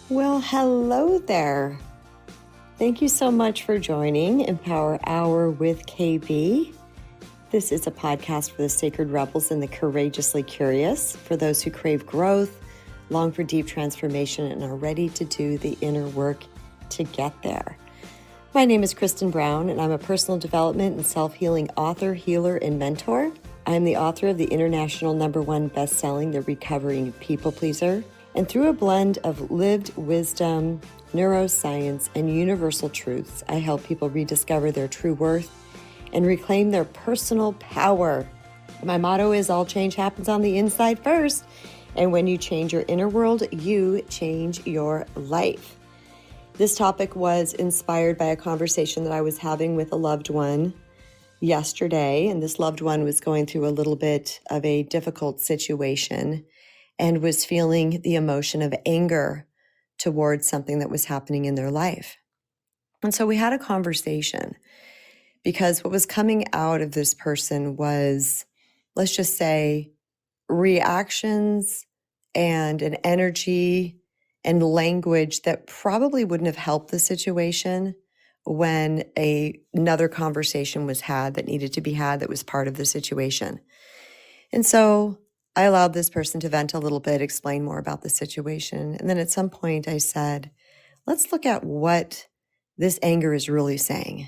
Well, hello there. Thank you so much for joining Empower Hour with KB. This is a podcast for the sacred rebels and the courageously curious, for those who crave growth, long for deep transformation, and are ready to do the inner work to get there. My name is Kristen Brown, and I'm a personal development and self-healing author, healer, and mentor. I'm the author of the international #1 best-selling The Recovering People Pleaser. And through a blend of lived wisdom, neuroscience, and universal truths, I help people rediscover their true worth and reclaim their personal power. My motto is all change happens on the inside first. And when you change your inner world, you change your life. This topic was inspired by a conversation that I was having with a loved one yesterday. And this loved one was going through a little bit of a difficult situation and was feeling the emotion of anger towards something that was happening in their life. And so we had a conversation because what was coming out of this person was, let's just say, reactions and an energy and language that probably wouldn't have helped the situation when another conversation was had that needed to be had that was part of the situation. And so I allowed this person to vent a little bit, explain more about the situation. And then at some point I said, let's look at what this anger is really saying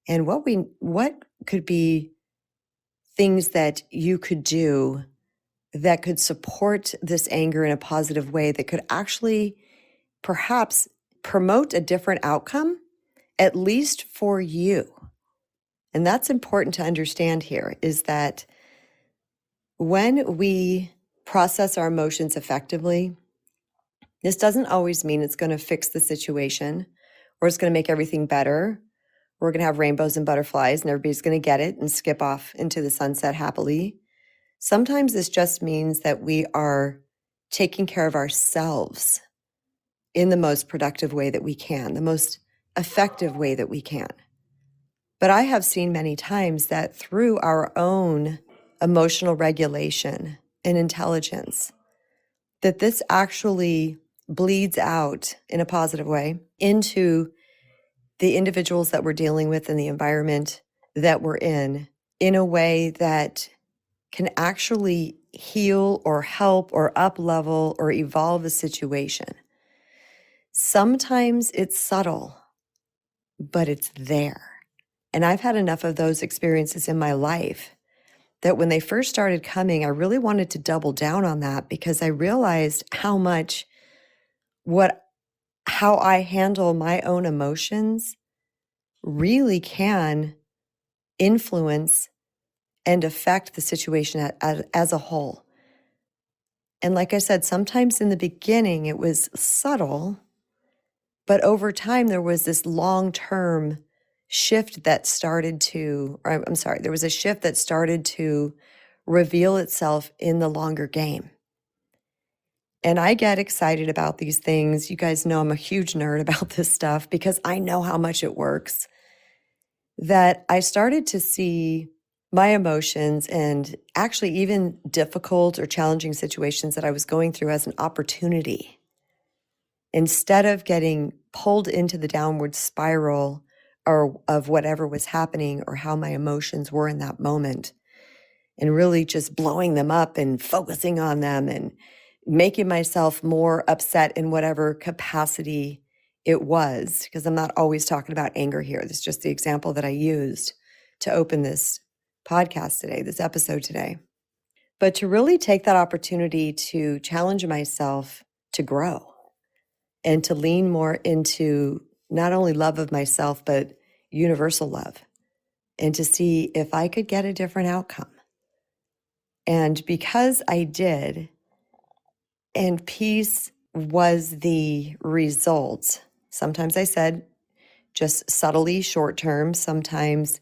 and what could be things that you could do that could support this anger in a positive way that could actually perhaps promote a different outcome, at least for you. And that's important to understand here, is that when we process our emotions effectively, this doesn't always mean it's going to fix the situation or it's going to make everything better. We're going to have rainbows and butterflies and everybody's going to get it and skip off into the sunset happily. Sometimes this just means that we are taking care of ourselves in the most productive way that we can, the most effective way that we can. But I have seen many times that through our own emotional regulation and intelligence, that this actually bleeds out in a positive way into the individuals that we're dealing with and the environment that we're in a way that can actually heal or help or up-level or evolve a situation. Sometimes it's subtle, but it's there. And I've had enough of those experiences in my life that when they first started coming, I really wanted to double down on that because I realized how much how I handle my own emotions really can influence and affect the situation as a whole. And like I said, sometimes in the beginning it was subtle, but over time there was this long-term shift that started to, or I'm sorry, there was a shift that started to reveal itself in the longer game. And I get excited about these things. You guys know I'm a huge nerd about this stuff because I know how much it works. That I started to see my emotions and actually even difficult or challenging situations that I was going through as an opportunity. Instead of getting pulled into the downward spiral or of whatever was happening or how my emotions were in that moment, and really just blowing them up and focusing on them and making myself more upset in whatever capacity it was, because I'm not always talking about anger here. This is just the example that I used to open this podcast today, this episode today. But to really take that opportunity to challenge myself to grow and to lean more into not only love of myself, but universal love, and to see if I could get a different outcome. And because I did, and peace was the result. Sometimes I said just subtly short term. Sometimes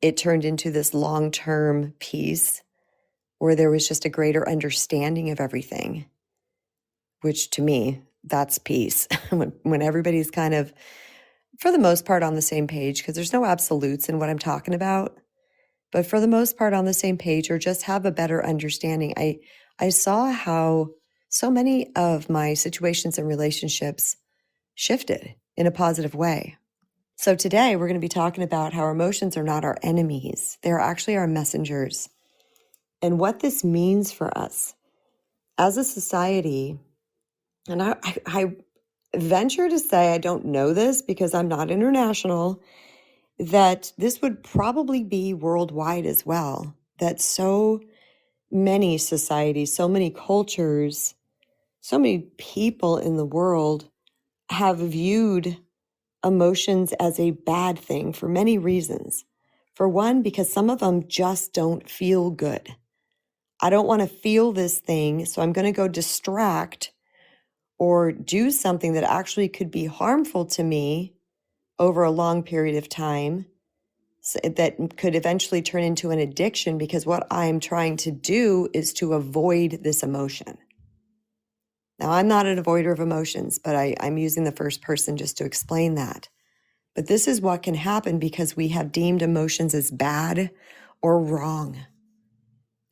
it turned into this long-term peace where there was just a greater understanding of everything, which to me, that's peace. when everybody's kind of, for the most part, on the same page, because there's no absolutes in what I'm talking about, but for the most part on the same page or just have a better understanding. I saw how so many of my situations and relationships shifted in a positive way. So today we're going to be talking about how our emotions are not our enemies. They're actually our messengers, and what this means for us as a society. And I venture to say, I don't know this because I'm not international, that this would probably be worldwide as well. That so many societies, so many cultures, so many people in the world have viewed emotions as a bad thing for many reasons. For one, because some of them just don't feel good. I don't want to feel this thing, so I'm going to go distract or do something that actually could be harmful to me over a long period of time, that could eventually turn into an addiction, because what I'm trying to do is to avoid this emotion. Now, I'm not an avoider of emotions, but I'm using the first person just to explain that. But this is what can happen because we have deemed emotions as bad or wrong.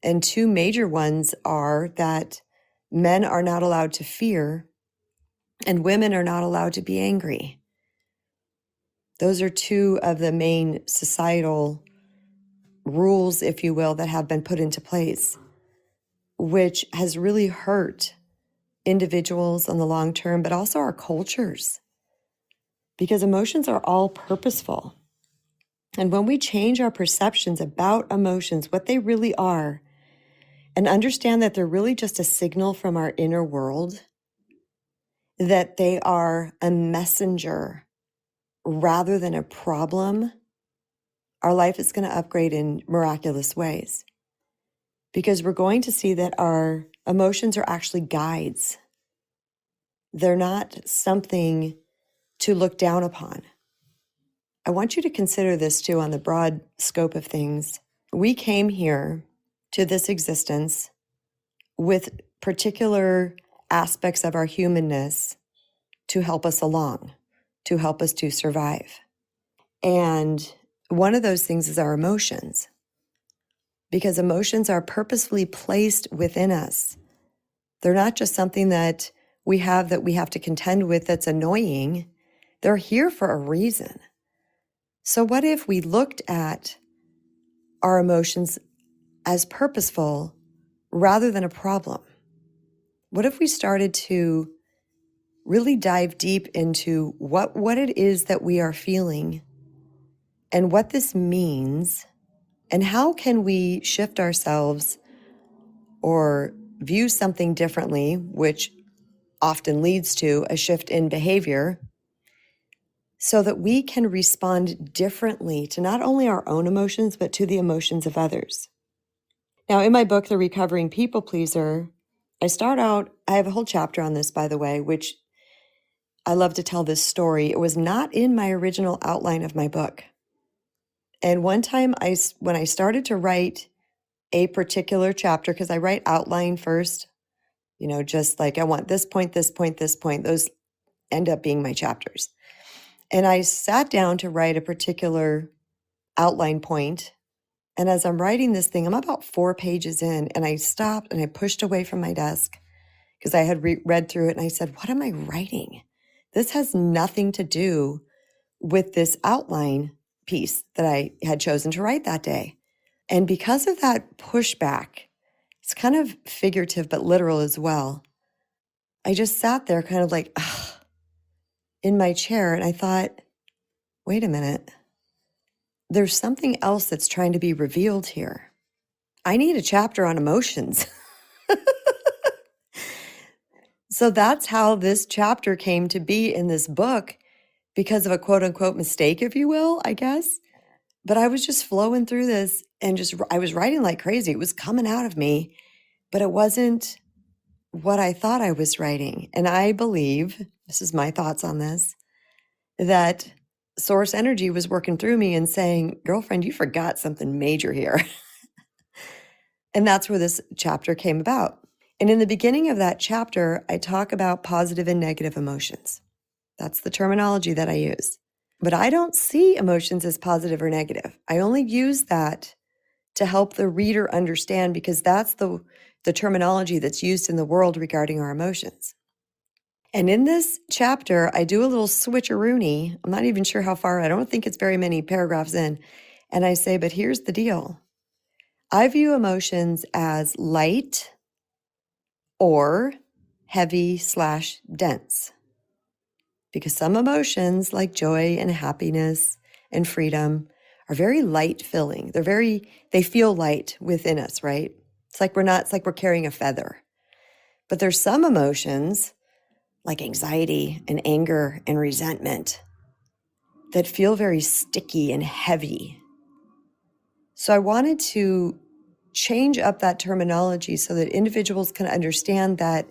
And two major ones are that men are not allowed to fear and women are not allowed to be angry. Those are two of the main societal rules, if you will, that have been put into place, which has really hurt individuals on the long term, but also our cultures, because emotions are all purposeful. And when we change our perceptions about emotions, what they really are, and understand that they're really just a signal from our inner world, that they are a messenger rather than a problem, our life is going to upgrade in miraculous ways. Because we're going to see that our emotions are actually guides. They're not something to look down upon. I want you to consider this too on the broad scope of things. We came here to this existence with particular aspects of our humanness to help us along, to help us to survive. And one of those things is our emotions, because emotions are purposefully placed within us. They're not just something that we have to contend with that's annoying. They're here for a reason. So what if we looked at our emotions as purposeful rather than a problem? What if we started to really dive deep into what it is that we are feeling and what this means, and how can we shift ourselves or view something differently, which often leads to a shift in behavior, so that we can respond differently to not only our own emotions, but to the emotions of others. Now, in my book, The Recovering People Pleaser, I have a whole chapter on this, by the way, which I love to tell this story. It was not in my original outline of my book. And one time when I started to write a particular chapter, because I write outline first, just like I want this point, this point, this point, those end up being my chapters. And I sat down to write a particular outline point. And as I'm writing this thing, I'm about 4 pages in, and I stopped and I pushed away from my desk because I had read through it. And I said, what am I writing? This has nothing to do with this outline piece that I had chosen to write that day. And because of that pushback, it's kind of figurative, but literal as well. I just sat there kind of like, ugh, in my chair. And I thought, wait a minute. There's something else that's trying to be revealed here. I need a chapter on emotions. So that's how this chapter came to be in this book, because of a quote unquote mistake, if you will, I guess. But I was just flowing through this and I was writing like crazy. It was coming out of me, but it wasn't what I thought I was writing. And I believe, this is my thoughts on this, that source energy was working through me and saying, girlfriend, you forgot something major here. And that's where this chapter came about. And in the beginning of that chapter, I talk about positive and negative emotions. That's the terminology that I use. But I don't see emotions as positive or negative. I only use that to help the reader understand, because that's the the terminology that's used in the world regarding our emotions. And in this chapter, I do a little switcheroony. I'm not even sure how far, I don't think it's very many paragraphs in. And I say, but here's the deal. I view emotions as light or heavy/dense. Because some emotions like joy and happiness and freedom are very light feeling. They feel light within us, right? It's like we're carrying a feather. But there's some emotions like anxiety and anger and resentment that feel very sticky and heavy. So I wanted to change up that terminology so that individuals can understand that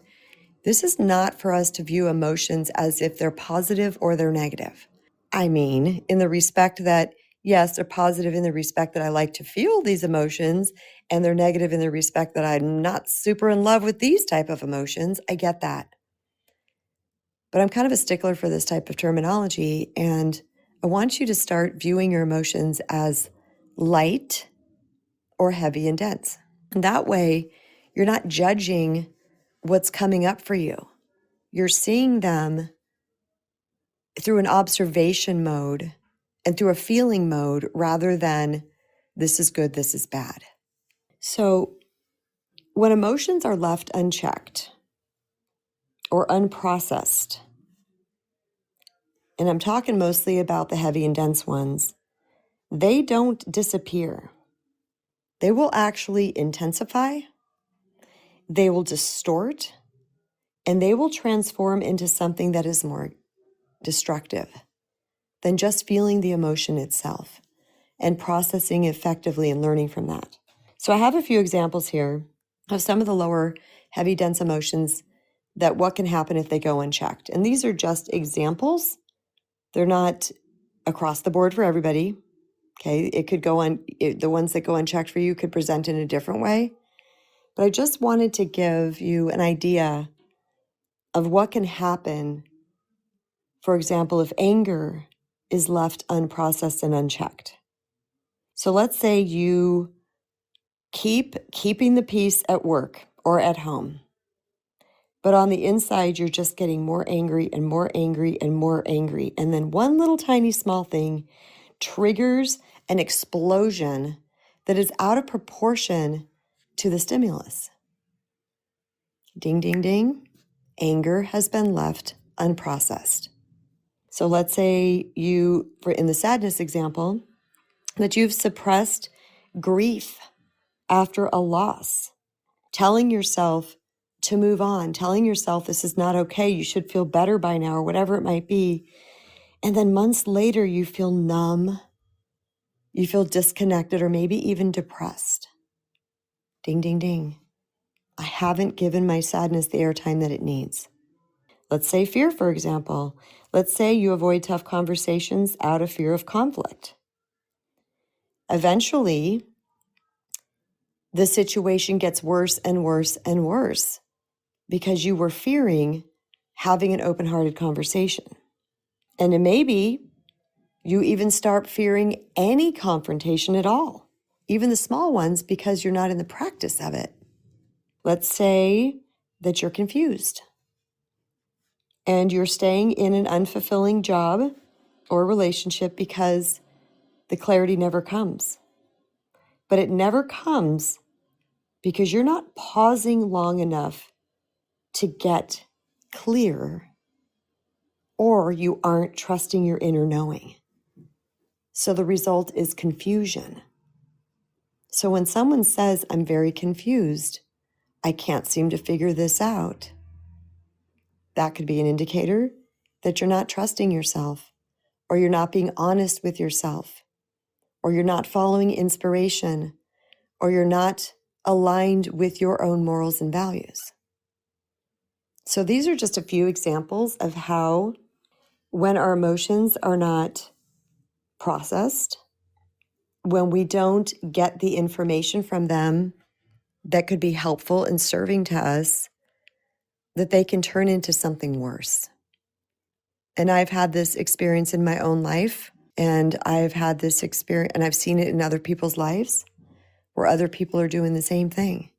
this is not for us to view emotions as if they're positive or they're negative. I mean, in the respect that, yes, they're positive in the respect that I like to feel these emotions, and they're negative in the respect that I'm not super in love with these type of emotions. I get that. But I'm kind of a stickler for this type of terminology, and I want you to start viewing your emotions as light or heavy and dense. And that way, you're not judging what's coming up for you. You're seeing them through an observation mode and through a feeling mode rather than this is good, this is bad. So when emotions are left unchecked or unprocessed, and I'm talking mostly about the heavy and dense ones, they don't disappear. They will actually intensify, they will distort, and they will transform into something that is more destructive than just feeling the emotion itself and processing effectively and learning from that. So I have a few examples here of some of the lower heavy, dense emotions that what can happen if they go unchecked. And these are just examples. They're not across the board for everybody. Okay, it could go on, the ones that go unchecked for you could present in a different way. But I just wanted to give you an idea of what can happen. For example, if anger is left unprocessed and unchecked. So let's say you keeping the peace at work or at home, but on the inside, you're just getting more angry and more angry and more angry. And then one little tiny small thing triggers an explosion that is out of proportion to the stimulus. Ding, ding, ding. Anger has been left unprocessed. So let's say in the sadness example, that you've suppressed grief after a loss, telling yourself to move on, telling yourself this is not okay, you should feel better by now, or whatever it might be. And then months later, you feel numb, you feel disconnected, or maybe even depressed. Ding, ding, ding. I haven't given my sadness the airtime that it needs. Let's say fear, for example. Let's say you avoid tough conversations out of fear of conflict. Eventually, the situation gets worse and worse and worse because you were fearing having an open-hearted conversation. And then maybe you even start fearing any confrontation at all, even the small ones, because you're not in the practice of it. Let's say that you're confused and you're staying in an unfulfilling job or relationship because the clarity never comes. But it never comes because you're not pausing long enough to get clear, or you aren't trusting your inner knowing. So the result is confusion. So when someone says, I'm very confused, I can't seem to figure this out, that could be an indicator that you're not trusting yourself, or you're not being honest with yourself, or you're not following inspiration, or you're not aligned with your own morals and values. So these are just a few examples of how, when our emotions are not processed, when we don't get the information from them that could be helpful and serving to us, that they can turn into something worse. And I've had this experience in my own life, and I've had this experience, and I've seen it in other people's lives where other people are doing the same thing.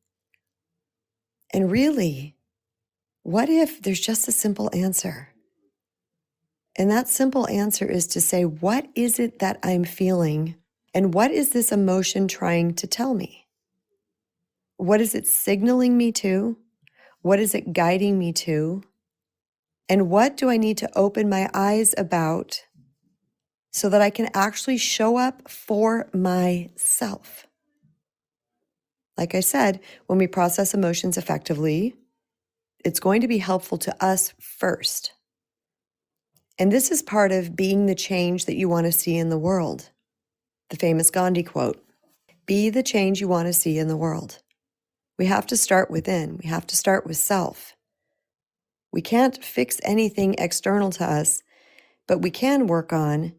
And really, what if there's just a simple answer? And that simple answer is to say, what is it that I'm feeling? And what is this emotion trying to tell me? What is it signaling me to? What is it guiding me to? And what do I need to open my eyes about so that I can actually show up for myself? Like I said, when we process emotions effectively, it's going to be helpful to us first. And this is part of being the change that you want to see in the world. The famous Gandhi quote, be the change you want to see in the world. We have to start within. We have to start with self. We can't fix anything external to us, but we can work on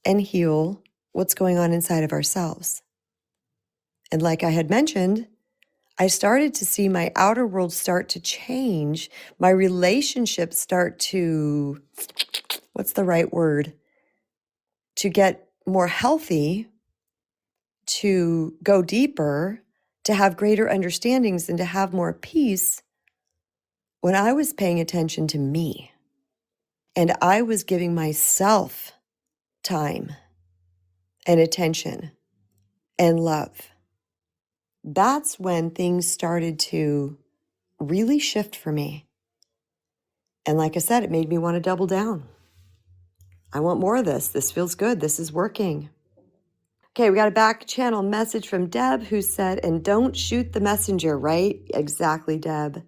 and heal what's going on inside of ourselves. And like I had mentioned, I started to see my outer world start to change, my relationships start to, what's the right word? To get more healthy, to go deeper, to have greater understandings, and to have more peace when I was paying attention to me and I was giving myself time and attention and love. That's when things started to really shift for me. And like I said, it made me want to double down. I want more of this. This feels good. This is working. Okay, we got a back channel message from Deb who said, and don't shoot the messenger, right? Exactly, Deb.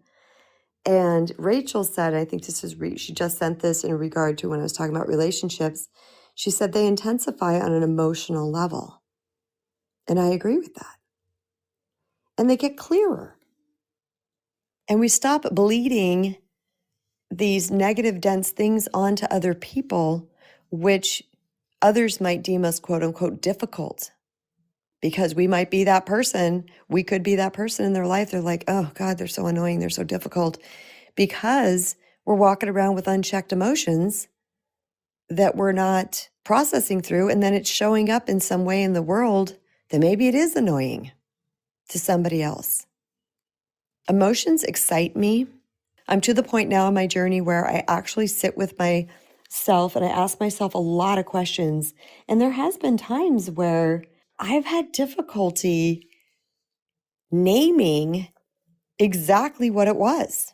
And Rachel said, I think this is, she just sent this in regard to when I was talking about relationships. She said they intensify on an emotional level. And I agree with that. And they get clearer. And we stop bleeding these negative, dense things onto other people, which others might deem us, quote unquote, difficult. Because we might be that person. We could be that person in their life. They're like, oh God, they're so annoying. They're so difficult. Because we're walking around with unchecked emotions that we're not processing through. And then it's showing up in some way in the world that maybe it is annoying to somebody else. Emotions excite me. I'm to the point now in my journey where I actually sit with myself and I ask myself a lot of questions. And there has been times where I've had difficulty naming exactly what it was.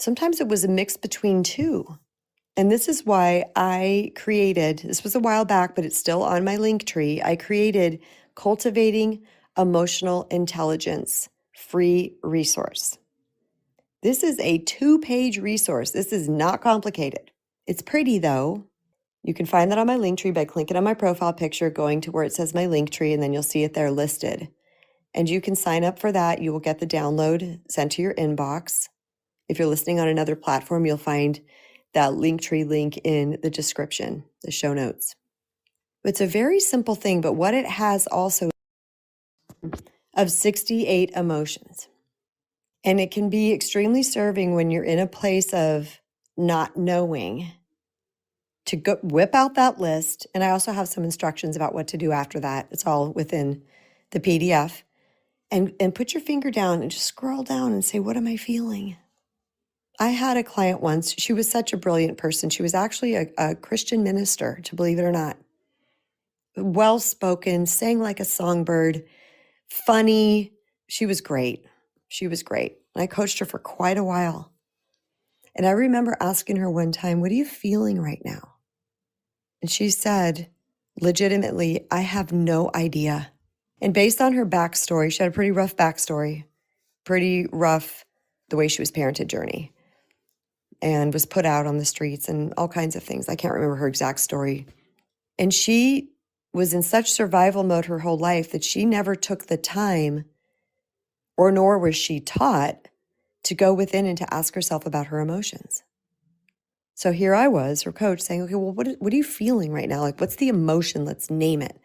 Sometimes it was a mix between two. And this is why I created, this was a while back, but it's still on my link tree. I created Cultivating Emotional Intelligence free resource. This is a 2-page resource. This is not complicated. It's pretty though. You can find that on my link tree by clicking on my profile picture, going to where it says my link tree, and then you'll see it there listed. And you can sign up for that. You will get the download sent to your inbox. If you're listening on another platform, you'll find that Linktree link in the description, the show notes. It's a very simple thing, but what it has also of 68 emotions. And it can be extremely serving when you're in a place of not knowing to go whip out that list. And I also have some instructions about what to do after that. It's all within the PDF. And put your finger down and just scroll down and say, what am I feeling? I had a client once. She was such a brilliant person. She was actually a Christian minister, to believe it or not. Well-spoken, sang like a songbird, funny. She was great. She was great. And I coached her for quite a while. And I remember asking her one time, what are you feeling right now? And she said, legitimately, I have no idea. And based on her backstory, she had a pretty rough backstory, pretty rough the way she was parented journey, and was put out on the streets and all kinds of things. I can't remember her exact story. And she was in such survival mode her whole life that she never took the time, or nor was she taught, to go within and to ask herself about her emotions. So here I was, her coach, saying, okay, well, what are you feeling right now? Like, what's the emotion? Let's name it.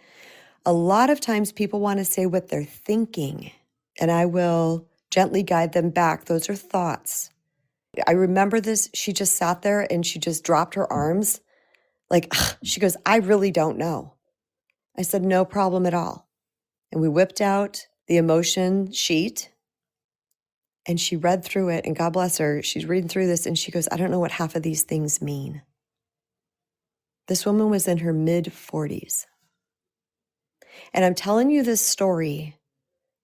A lot of times people want to say what they're thinking, and I will gently guide them back. Those are thoughts. I remember this. She just sat there and she just dropped her arms. Like, she goes, I really don't know. I said, no problem at all. And we whipped out the emotion sheet And she read through it, and God bless her, she's reading through this, and she goes, I don't know what half of these things mean. This woman was in her mid-40s. And I'm telling you this story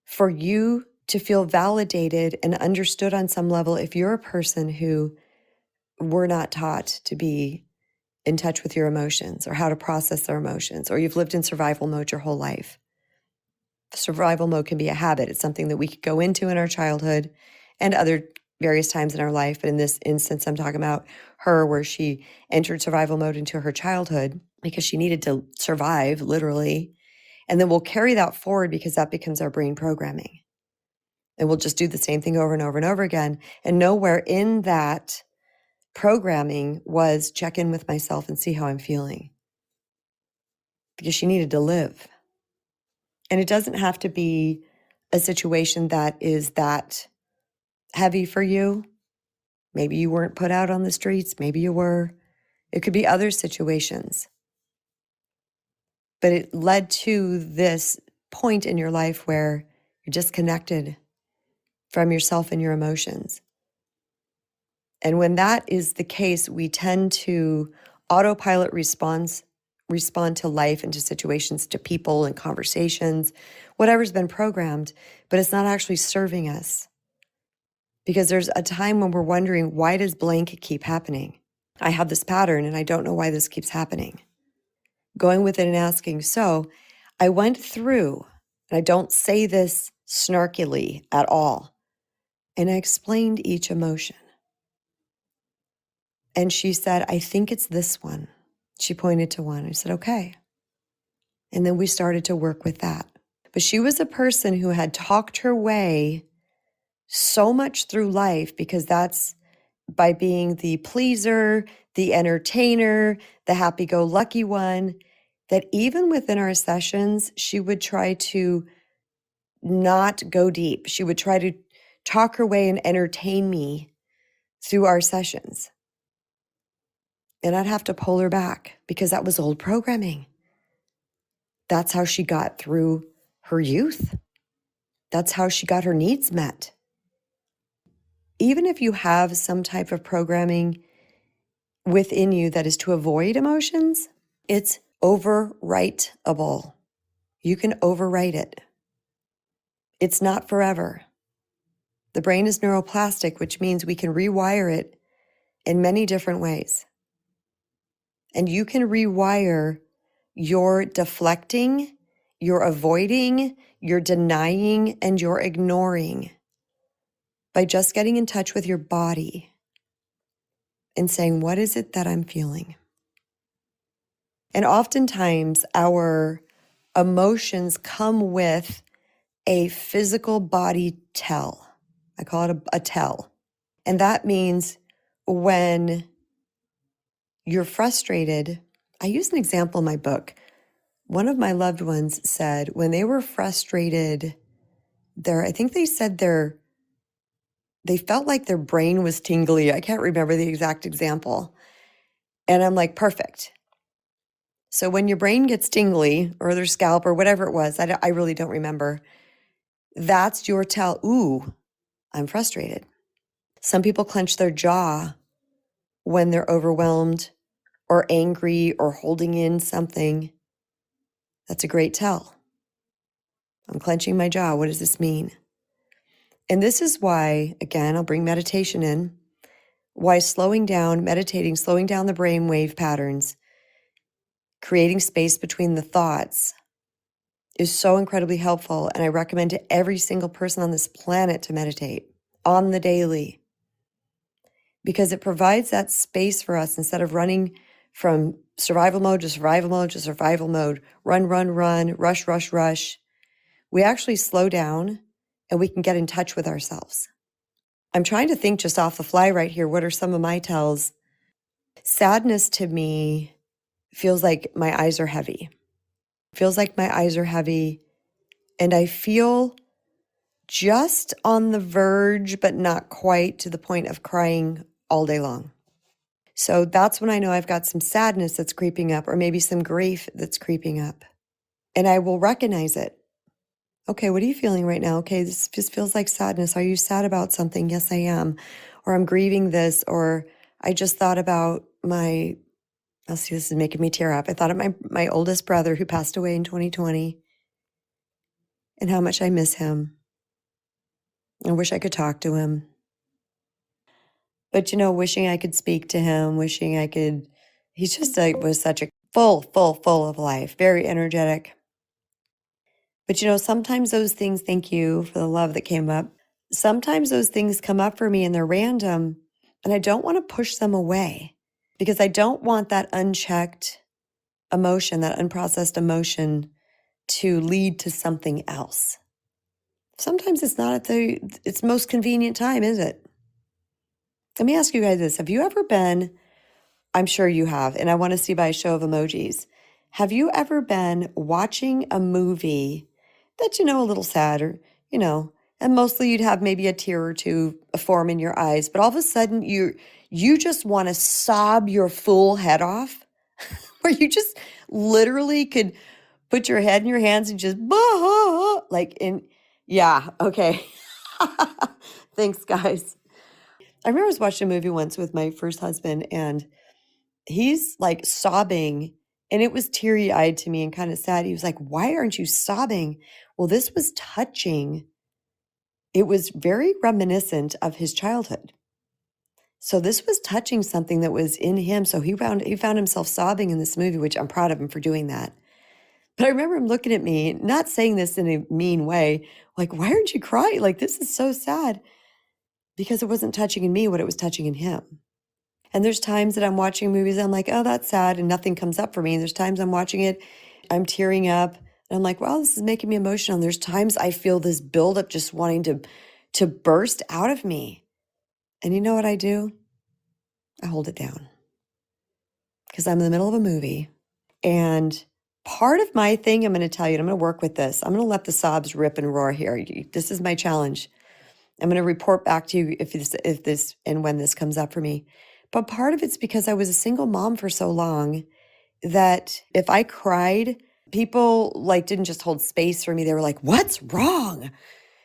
for you to feel validated and understood on some level if you're a person who were not taught to be in touch with your emotions or how to process their emotions, or you've lived in survival mode your whole life. Survival mode can be a habit. It's something that we could go into in our childhood and other various times in our life. But in this instance, I'm talking about her, where she entered survival mode into her childhood because she needed to survive, literally. And then we'll carry that forward because that becomes our brain programming. And we'll just do the same thing over and over and over again. And nowhere in that programming was check in with myself and see how I'm feeling, because she needed to live. And it doesn't have to be a situation that is that heavy for you. Maybe you weren't put out on the streets. Maybe you were. It could be other situations. But it led to this point in your life where you're disconnected from yourself and your emotions. And when that is the case, we tend to autopilot respond to life and to situations, to people and conversations, whatever's been programmed, but it's not actually serving us. Because there's a time when we're wondering, why does blank keep happening? I have this pattern and I don't know why this keeps happening. Going with it and asking. So I went through, and I don't say this snarkily at all, and I explained each emotion. And she said, I think it's this one. She pointed to one. I said, okay. And then we started to work with that. But she was a person who had talked her way so much through life, because that's by being the pleaser, the entertainer, the happy-go-lucky one, that even within our sessions, she would try to not go deep. She would try to talk her way and entertain me through our sessions. And I'd have to pull her back because that was old programming. That's how she got through her youth. That's how she got her needs met. Even if you have some type of programming within you that is to avoid emotions, it's overwriteable. You can overwrite it. It's not forever. The brain is neuroplastic, which means we can rewire it in many different ways. And you can rewire your deflecting, your avoiding, your denying, and your ignoring by just getting in touch with your body and saying, what is it that I'm feeling? And oftentimes our emotions come with a physical body tell. I call it a tell. And that means when you're frustrated, I use an example in my book. One of my loved ones said when they were frustrated, I think they said they felt like their brain was tingly. I can't remember the exact example. And I'm like, perfect. So when your brain gets tingly, or their scalp or whatever it was, I really don't remember. That's your tell. Ooh, I'm frustrated. Some people clench their jaw when they're overwhelmed or angry or holding in something. That's a great tell. I'm clenching my jaw. What does this mean? And this is why, again, I'll bring meditation in, why slowing down, meditating, slowing down the brainwave patterns, creating space between the thoughts is so incredibly helpful. And I recommend to every single person on this planet to meditate on the daily, because it provides that space for us instead of running from survival mode to survival mode to survival mode, run, run, run, rush, rush, rush. We actually slow down and we can get in touch with ourselves. I'm trying to think just off the fly right here. What are some of my tells? Sadness to me feels like my eyes are heavy. Feels like my eyes are heavy. And I feel just on the verge, but not quite to the point of crying all day long. So that's when I know I've got some sadness that's creeping up, or maybe some grief that's creeping up. And I will recognize it. Okay, what are you feeling right now? Okay, this just feels like sadness. Are you sad about something? Yes, I am. Or I'm grieving this, or I just thought about my, I'll see, this is making me tear up. I thought of my oldest brother who passed away in 2020 and how much I miss him. I wish I could talk to him. But, wishing I could speak to him, wishing I could, he's just like, was such a full of life, very energetic. But, sometimes those things, thank you for the love that came up. Sometimes those things come up for me and they're random, and I don't want to push them away because I don't want that unchecked emotion, that unprocessed emotion to lead to something else. Sometimes it's not at its most convenient time, is it? Let me ask you guys this. Have you ever been, I'm sure you have, and I want to see by a show of emojis. Have you ever been watching a movie that a little sad or, and mostly you'd have maybe a tear or two form in your eyes, but all of a sudden you just want to sob your full head off, where you just literally could put your head in your hands and just like yeah, okay. Thanks, guys. I remember I was watching a movie once with my first husband, and he's like sobbing, and it was teary eyed to me and kind of sad. He was like, "Why aren't you sobbing?" Well, this was touching. It was very reminiscent of his childhood. So this was touching something that was in him. So he found himself sobbing in this movie, which I'm proud of him for doing that. But I remember him looking at me, not saying this in a mean way, like, "Why aren't you crying? Like, this is so sad." Because it wasn't touching in me what it was touching in him. And there's times that I'm watching movies, I'm like, "Oh, that's sad," and nothing comes up for me. And there's times I'm watching it, I'm tearing up, and I'm like, "Wow, this is making me emotional." And there's times I feel this buildup just wanting to burst out of me. And you know what I do? I hold it down because I'm in the middle of a movie. And part of my thing, I'm going to tell you, and I'm going to work with this. I'm going to let the sobs rip and roar here. This is my challenge. I'm going to report back to you if this and when this comes up for me. But part of it's because I was a single mom for so long that if I cried, people like didn't just hold space for me. They were like, "What's wrong?"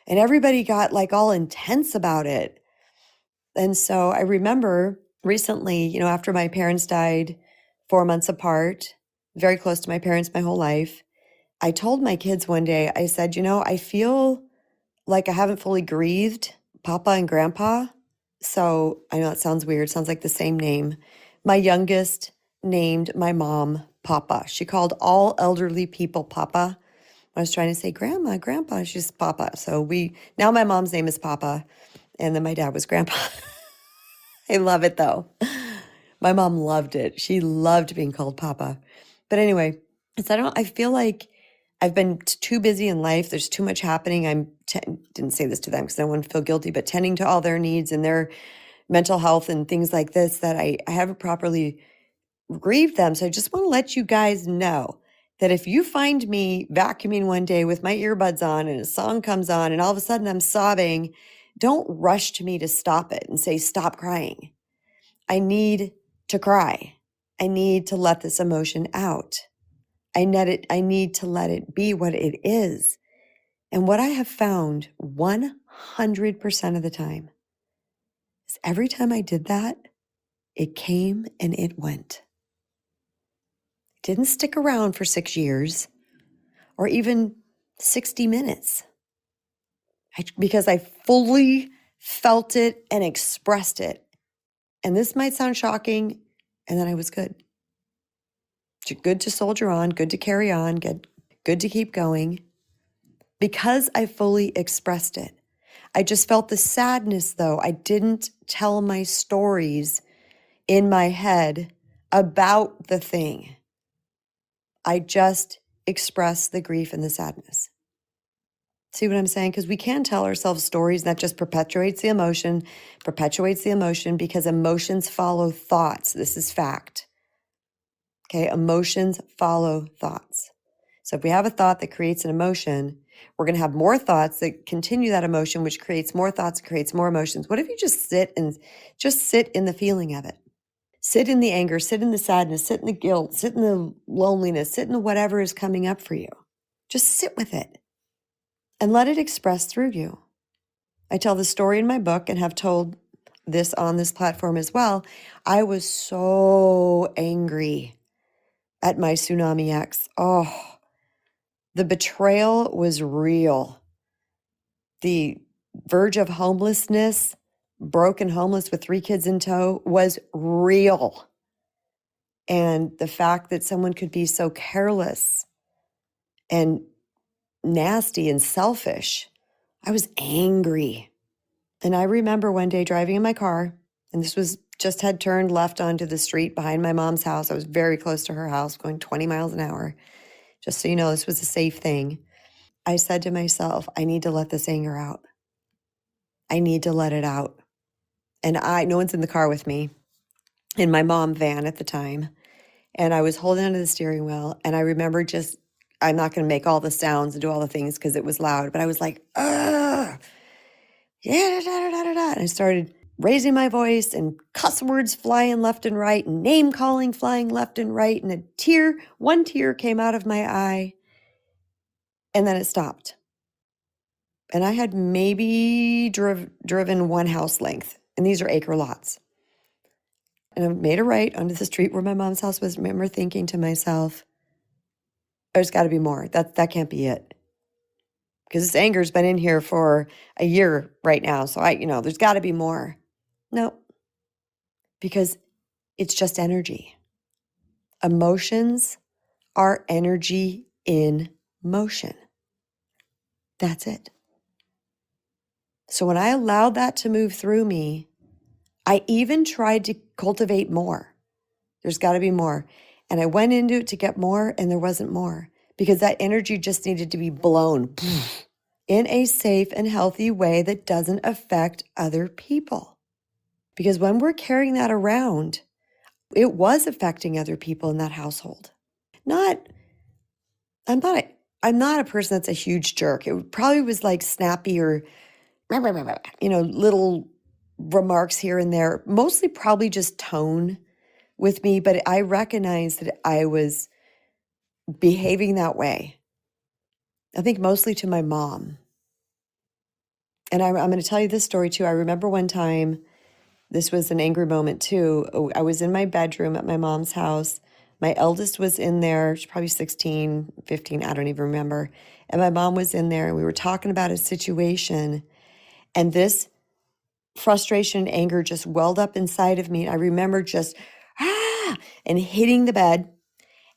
And everybody got like all intense about it. And so I remember recently, after my parents died 4 months apart, very close to my parents my whole life, I told my kids one day, I said, I feel like I haven't fully grieved Papa and Grandpa. So I know that sounds weird. Sounds like the same name. My youngest named my mom Papa. She called all elderly people Papa. I was trying to say Grandma, Grandpa. She's Papa. So now my mom's name is Papa. And then my dad was Grandpa. I love it though. My mom loved it. She loved being called Papa. But anyway, I feel like I've been too busy in life. There's too much happening. Didn't say this to them because I don't want to feel guilty, but tending to all their needs and their mental health and things like this, that I haven't properly grieved them. So I just want to let you guys know that if you find me vacuuming one day with my earbuds on and a song comes on and all of a sudden I'm sobbing, don't rush to me to stop it and say, "Stop crying." I need to cry. I need to let this emotion out. I need to let it be what it is. And what I have found 100% of the time is every time I did that, it came and it went. It didn't stick around for 6 years or even 60 minutes because I fully felt it and expressed it. And this might sound shocking, and then I was good. Good to soldier on, good to carry on, good to keep going because I fully expressed it. I just felt the sadness though. I didn't tell my stories in my head about the thing. I just expressed the grief and the sadness. See what I'm saying? Because we can tell ourselves stories that just perpetuates the emotion because emotions follow thoughts. This is fact. Okay, emotions follow thoughts. So if we have a thought that creates an emotion, we're going to have more thoughts that continue that emotion, which creates more thoughts, creates more emotions. What if you just sit in the feeling of it? Sit in the anger, sit in the sadness, sit in the guilt, sit in the loneliness, sit in the whatever is coming up for you. Just sit with it. and let it express through you. I tell the story in my book and have told this on this platform as well. I was so angry at my tsunami ex. Oh, the betrayal was real. The verge of homelessness, broken homeless with 3 kids in tow, was real. And the fact that someone could be so careless and nasty and selfish, I was angry. And I remember one day driving in my car, and this was just had turned left onto the street behind my mom's house. I was very close to her house, going 20 miles an hour. Just so you know, this was a safe thing. I said to myself, I need to let this anger out. I need to let it out. And no one's in the car with me, in my mom van at the time. And I was holding onto the steering wheel. And I remember I'm not going to make all the sounds and do all the things because it was loud, but I was like, ugh, yeah, da, da, da, da, da. And I started raising my voice and cuss words flying left and right and name calling flying left and right. And one tear came out of my eye, and then it stopped. And I had maybe driven 1 house length, and these are acre lots. And I made a right onto the street where my mom's house was. I remember thinking to myself, there's got to be more. That can't be it. Because this anger's been in here for a year right now. So there's got to be more. No, because it's just energy. Emotions are energy in motion. That's it. So when I allowed that to move through me, I even tried to cultivate more. There's got to be more. And I went into it to get more, and there wasn't more because that energy just needed to be blown in a safe and healthy way that doesn't affect other people. Because when we're carrying that around, it was affecting other people in that household. I'm not a person that's a huge jerk. It probably was like snappy or, little remarks here and there, mostly probably just tone with me, but I recognized that I was behaving that way. I think mostly to my mom. And I'm going to tell you this story too. I remember one time, this was an angry moment too. I was in my bedroom at my mom's house. My eldest was in there. She's probably 16, 15, I don't even remember. And my mom was in there, and we were talking about a situation. And this frustration and anger just welled up inside of me. I remember just, and hitting the bed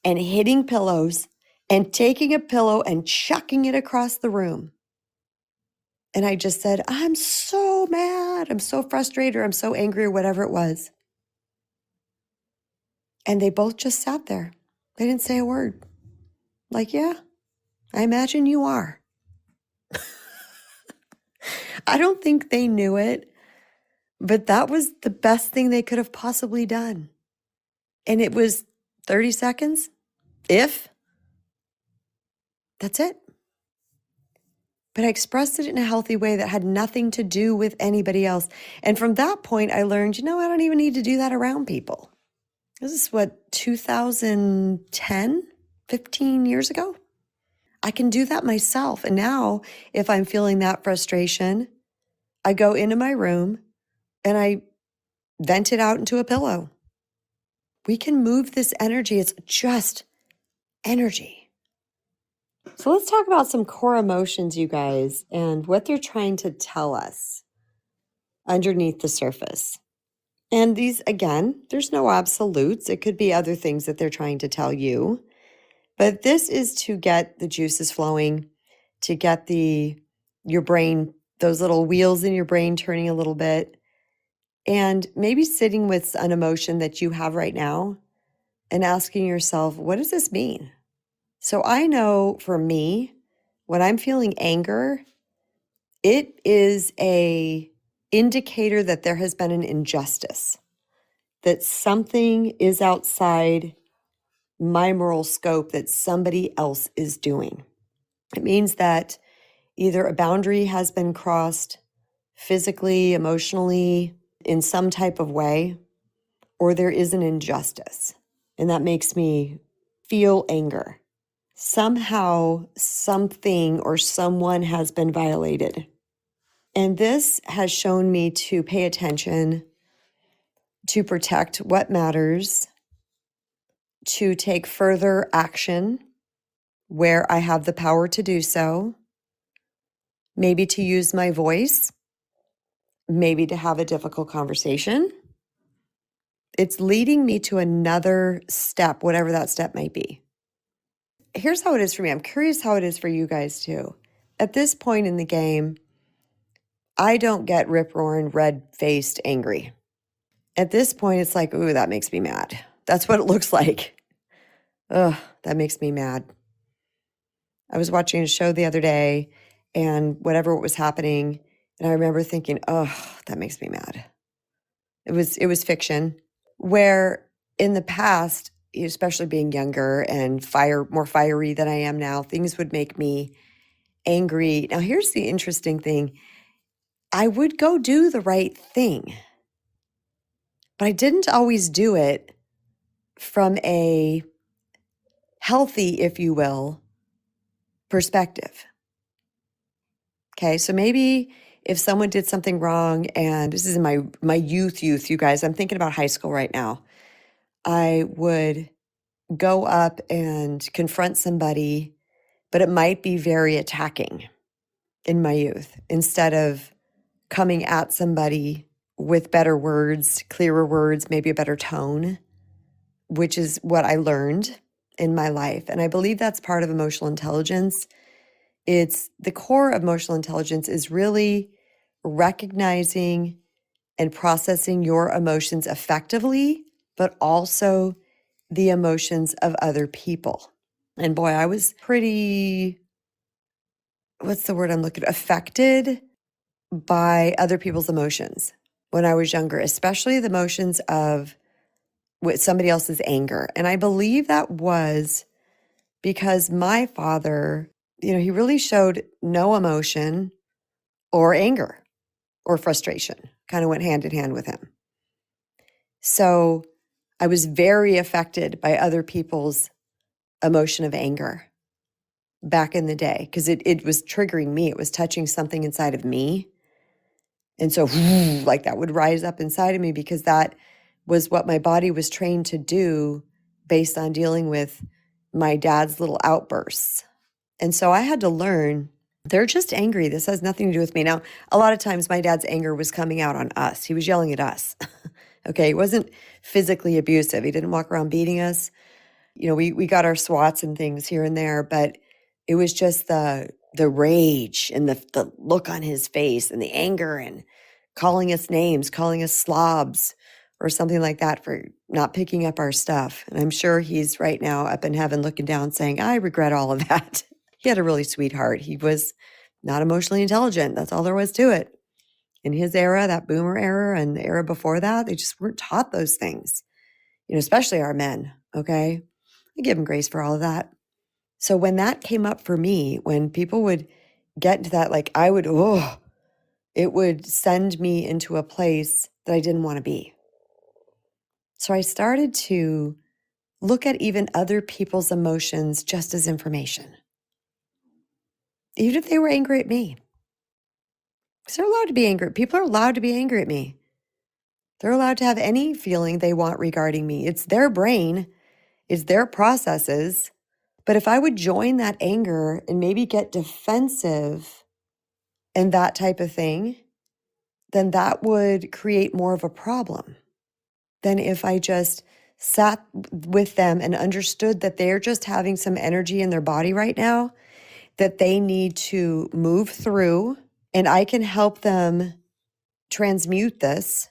and hitting pillows and taking a pillow and chucking it across the room. And I just said, I'm so mad. I'm so frustrated. Or I'm so angry, or whatever it was. And they both just sat there. They didn't say a word. Like, yeah, I imagine you are. I don't think they knew it, but that was the best thing they could have possibly done. And it was 30 seconds, if. That's it. But I expressed it in a healthy way that had nothing to do with anybody else. And from that point, I learned, I don't even need to do that around people. This is 2010, 15 years ago? I can do that myself. And now, if I'm feeling that frustration, I go into my room and I vent it out into a pillow. We can move this energy. It's just energy. So let's talk about some core emotions, you guys, and what they're trying to tell us underneath the surface. And these, again, there's no absolutes. It could be other things that they're trying to tell you. But this is to get the juices flowing, to get your brain, those little wheels in your brain turning a little bit, and maybe sitting with an emotion that you have right now and asking yourself, what does this mean? So I know for me, when I'm feeling anger, it is a indicator that there has been an injustice, that something is outside my moral scope that somebody else is doing. It means that either a boundary has been crossed physically, emotionally, in some type of way, or there is an injustice. And that makes me feel anger. somehow something or someone has been violated. And this has shown me to pay attention, to protect what matters, to take further action where I have the power to do so, maybe to use my voice, maybe to have a difficult conversation. It's leading me to another step, whatever that step might be. Here's how it is for me. I'm curious how it is for you guys too. At this point in the game, I don't get rip-roaring, red-faced angry. At this point, it's like, ooh, that makes me mad. That's what it looks like. Ugh, that makes me mad. I was watching a show the other day and whatever was happening, and I remember thinking, oh, that makes me mad. It was fiction. Where in the past, especially being younger and more fiery than I am now, things would make me angry. Now, here's the interesting thing. I would go do the right thing, but I didn't always do it from a healthy, if you will, perspective. Okay, so maybe if someone did something wrong, and this is in my youth, you guys, I'm thinking about high school right now, I would go up and confront somebody, but it might be very attacking in my youth, instead of coming at somebody with better words, clearer words, maybe a better tone, which is what I learned in my life. And I believe that's part of emotional intelligence. It's the core of emotional intelligence is really recognizing and processing your emotions effectively, but also the emotions of other people. And boy, I was pretty, what's the word I'm looking at? Affected by other people's emotions when I was younger, especially the emotions of with somebody else's anger. And I believe that was because my father, he really showed no emotion or anger or frustration, kind of went hand in hand with him. So I was very affected by other people's emotion of anger back in the day because it was triggering me. It was touching something inside of me. And so like that would rise up inside of me because that was what my body was trained to do based on dealing with my dad's little outbursts. And so I had to learn they're just angry. This has nothing to do with me. Now, a lot of times my dad's anger was coming out on us. He was yelling at us. Okay, he wasn't physically abusive. He didn't walk around beating us. We got our swats and things here and there, but it was just the rage and the look on his face and the anger and calling us names, calling us slobs or something like that for not picking up our stuff. And I'm sure he's right now up in heaven looking down saying, I regret all of that. He had a really sweet heart. He was not emotionally intelligent. That's all there was to it. In his era, that boomer era and the era before that, they just weren't taught those things, especially our men, okay? I give him grace for all of that. So when that came up for me, when people would get into that, like it would send me into a place that I didn't want to be. So I started to look at even other people's emotions just as information. Even if they were angry at me. Because they're allowed to be angry. People are allowed to be angry at me. They're allowed to have any feeling they want regarding me. It's their brain. It's their processes. But if I would join that anger and maybe get defensive and that type of thing, then that would create more of a problem than if I just sat with them and understood that they're just having some energy in their body right now that they need to move through, and I can help them transmute this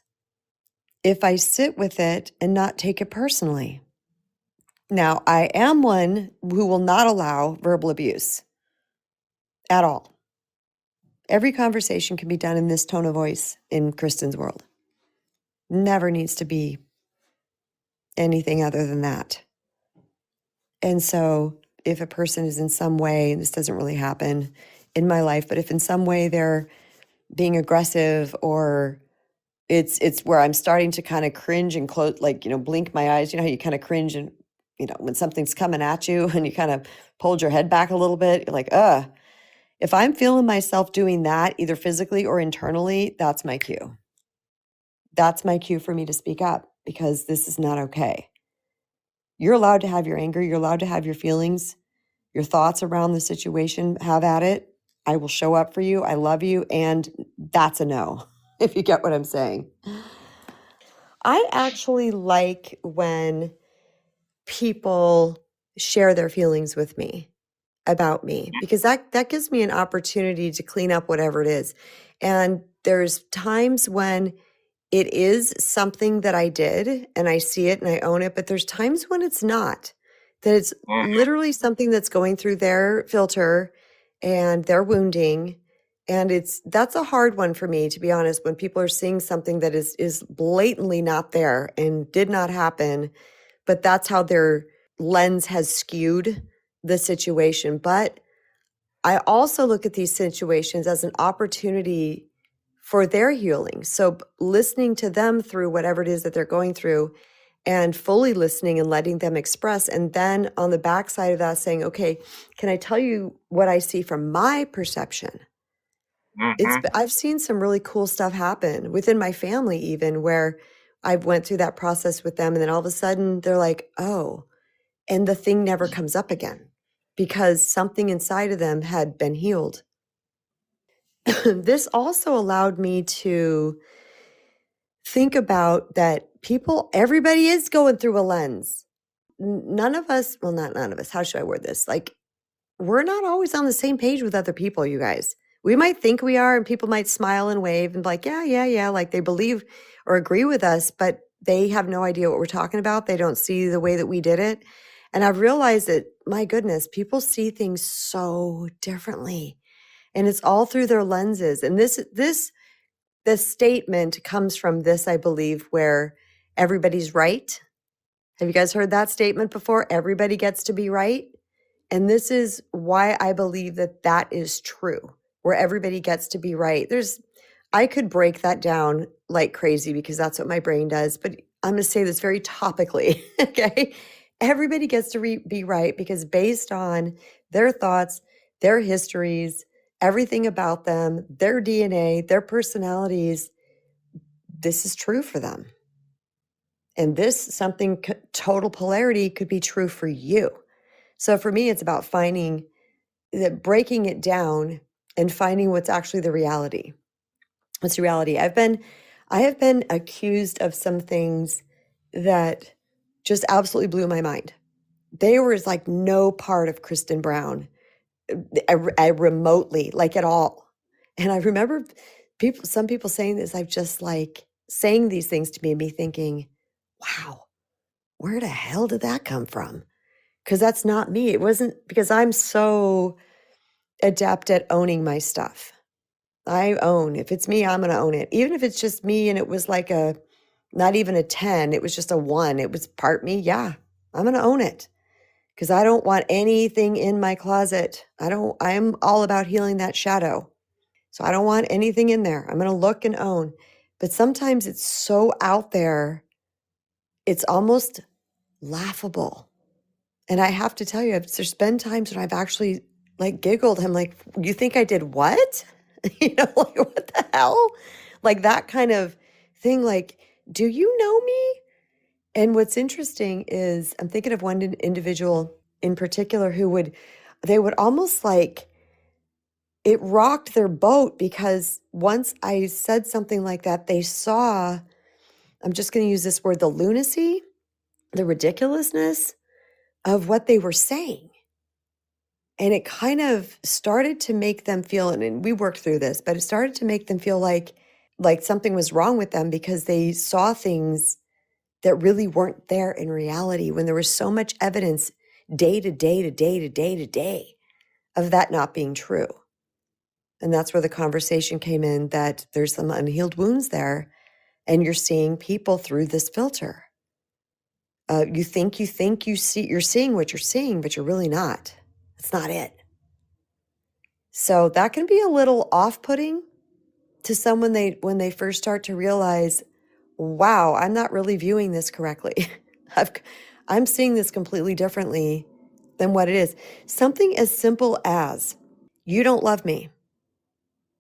if I sit with it and not take it personally. Now, I am one who will not allow verbal abuse at all. Every conversation can be done in this tone of voice in Kristen's world. Never needs to be anything other than that. And so if a person is in some way, and this doesn't really happen in my life, but if in some way they're being aggressive or it's where I'm starting to kind of cringe and close, like, blink my eyes, how you kind of cringe and when something's coming at you and you kind of pulled your head back a little bit, you're like, if I'm feeling myself doing that, either physically or internally, that's my cue. That's my cue for me to speak up because this is not okay. You're allowed to have your anger. You're allowed to have your feelings, your thoughts around the situation. Have at it. I will show up for you. I love you. And that's a no, if you get what I'm saying. I actually like when people share their feelings with me about me because that gives me an opportunity to clean up whatever it is. And there's times when it is something that I did and I see it and I own it, but there's times when it's not, that it's literally something that's going through their filter and their wounding. And that's a hard one for me, to be honest, when people are seeing something that is blatantly not there and did not happen, but that's how their lens has skewed the situation. But I also look at these situations as an opportunity for their healing. So listening to them through whatever it is that they're going through and fully listening and letting them express. And then on the backside of that saying, okay, can I tell you what I see from my perception? I've seen some really cool stuff happen within my family, even where I went through that process with them. And then all of a sudden they're like, oh, and the thing never comes up again because something inside of them had been healed. This also allowed me to think about that everybody is going through a lens. None of us, well, not none of us, how should I word this? Like, we're not always on the same page with other people, you guys. We might think we are, and people might smile and wave and be like, yeah, yeah, yeah, like they believe or agree with us, but they have no idea what we're talking about. They don't see the way that we did it. And I've realized that, my goodness, people see things so differently. And it's all through their lenses. And the statement comes from this, I believe, where everybody's right. Have you guys heard that statement before? Everybody gets to be right. And this is why I believe that is true, where everybody gets to be right. I could break that down like crazy because that's what my brain does, but I'm going to say this very topically, okay? Everybody gets to be right because based on their thoughts, their histories, everything about them, their DNA, their personalities, this is true for them. And total polarity could be true for you. So for me, it's about breaking it down and finding what's actually the reality. What's the reality? I have been accused of some things that just absolutely blew my mind. There was like no part of Kristen Brown, I remotely, like at all. And I remember some people saying this, I've just like saying these things to me and me thinking, wow, where the hell did that come from? Because that's not me. It wasn't because I'm so adept at owning my stuff. If it's me, I'm going to own it. Even if it's just me and it was like not even a 10, it was just a 1. It was part me. Yeah, I'm going to own it because I don't want anything in my closet. I'm all about healing that shadow. So I don't want anything in there. I'm going to look and own. But sometimes it's so out there, it's almost laughable. And I have to tell you, there's been times when I've actually like giggled. I'm like, you think I did what? Like what the hell? Like that kind of thing. Like, do you know me? And what's interesting is I'm thinking of one individual in particular they would almost like, it rocked their boat because once I said something like that, they saw, I'm just going to use this word, the lunacy, the ridiculousness of what they were saying. And it kind of started to make them feel, and we worked through this, but it started to make them feel like something was wrong with them because they saw things that really weren't there in reality when there was so much evidence day to day to day to day to day of that not being true. And that's where the conversation came in, that there's some unhealed wounds there and you're seeing people through this filter. You think you're seeing what you're seeing, but you're really not. It's not it. So that can be a little off-putting to someone when they first start to realize, wow, I'm not really viewing this correctly. I'm seeing this completely differently than what it is. Something as simple as, you don't love me.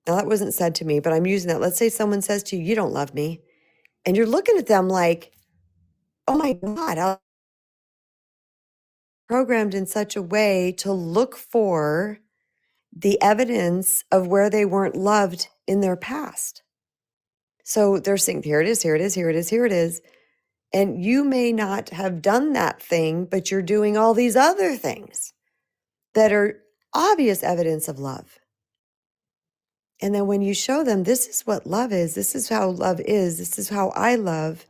Now, that wasn't said to me, but I'm using that. Let's say someone says to you, you don't love me. And you're looking at them like, oh my God, I'm programmed in such a way to look for the evidence of where they weren't loved in their past. So they're saying, here it is, here it is, here it is, here it is. And you may not have done that thing, but you're doing all these other things that are obvious evidence of love. And then when you show them, this is what love is, this is how love is, this is how I love,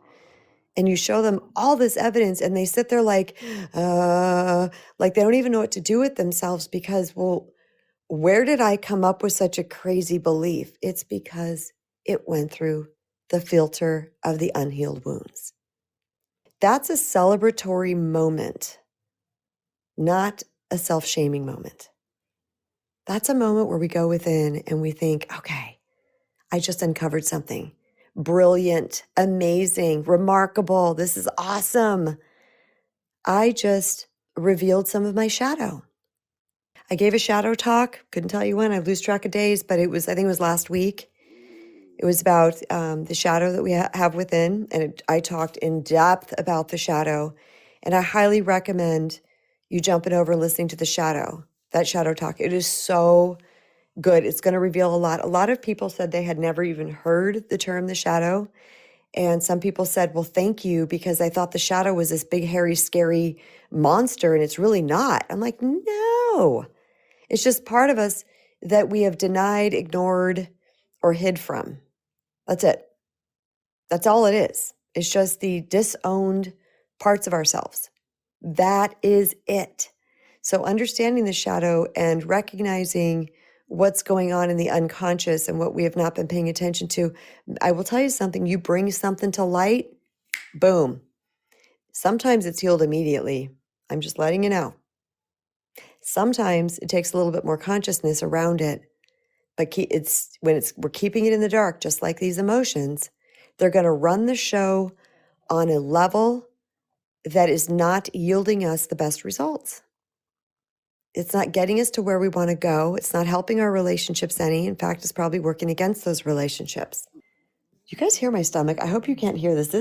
and you show them all this evidence and they sit there like they don't even know what to do with themselves because, well, where did I come up with such a crazy belief? It's because it went through the filter of the unhealed wounds. That's a celebratory moment, not a self-shaming moment. That's a moment where we go within and we think, okay, I just uncovered something brilliant, amazing, remarkable. This is awesome. I just revealed some of my shadow. I gave a shadow talk. Couldn't tell you when. I lose track of days, but I think it was last week. It was about the shadow that we have within. And I talked in depth about the shadow. And I highly recommend you jumping over and listening to that shadow talk. It is so good. It's going to reveal a lot. A lot of people said they had never even heard the term the shadow. And some people said, well, thank you, because I thought the shadow was this big, hairy, scary monster, and it's really not. I'm like, no, it's just part of us that we have denied, ignored, or hid from. That's it. That's all it is. It's just the disowned parts of ourselves. That is it. So understanding the shadow and recognizing what's going on in the unconscious and what we have not been paying attention to. I will tell you something, you bring something to light, boom. Sometimes it's healed immediately. I'm just letting you know. Sometimes it takes a little bit more consciousness around it, but we're keeping it in the dark, just like these emotions. They're going to run the show on a level that is not yielding us the best results. It's not getting us to where we want to go. It's not helping our relationships any. In fact, it's probably working against those relationships. You guys hear my stomach? I hope you can't hear this.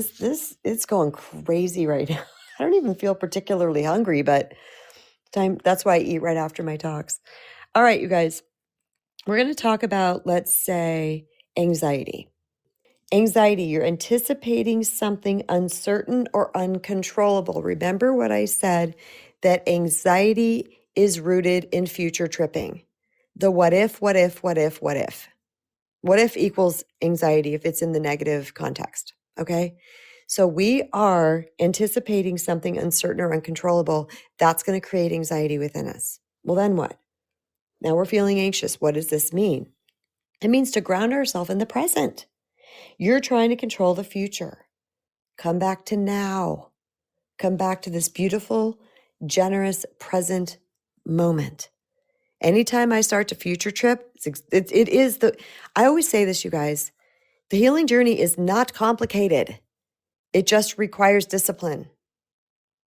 It's going crazy right now. I don't even feel particularly hungry, but that's why I eat right after my talks. All right, you guys, we're going to talk about, let's say, anxiety. Anxiety, you're anticipating something uncertain or uncontrollable. Remember what I said, that anxiety is rooted in future tripping. The what if, what if, what if, what if. What if equals anxiety if it's in the negative context, okay? So we are anticipating something uncertain or uncontrollable. That's going to create anxiety within us. Well, then what? Now we're feeling anxious. What does this mean? It means to ground ourselves in the present. You're trying to control the future. Come back to now. Come back to this beautiful, generous, present moment. Anytime I start to future trip, I always say this, you guys, the healing journey is not complicated. It just requires discipline.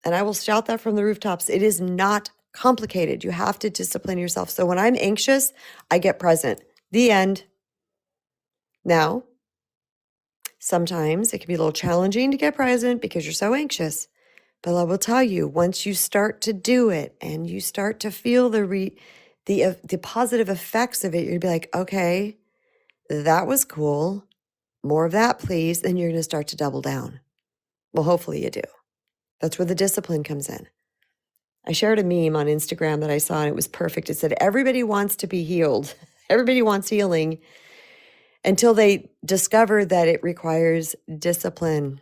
And I will shout that from the rooftops. It is not complicated. You have to discipline yourself. So when I'm anxious, I get present. The end. Now, sometimes it can be a little challenging to get present because you're so anxious. But I will tell you, once you start to do it and you start to feel the positive effects of it, you'll be like, okay, that was cool. More of that, please. Then you're going to start to double down. Well, hopefully you do. That's where the discipline comes in. I shared a meme on Instagram that I saw, and it was perfect. It said, everybody wants to be healed. Everybody wants healing until they discover that it requires discipline.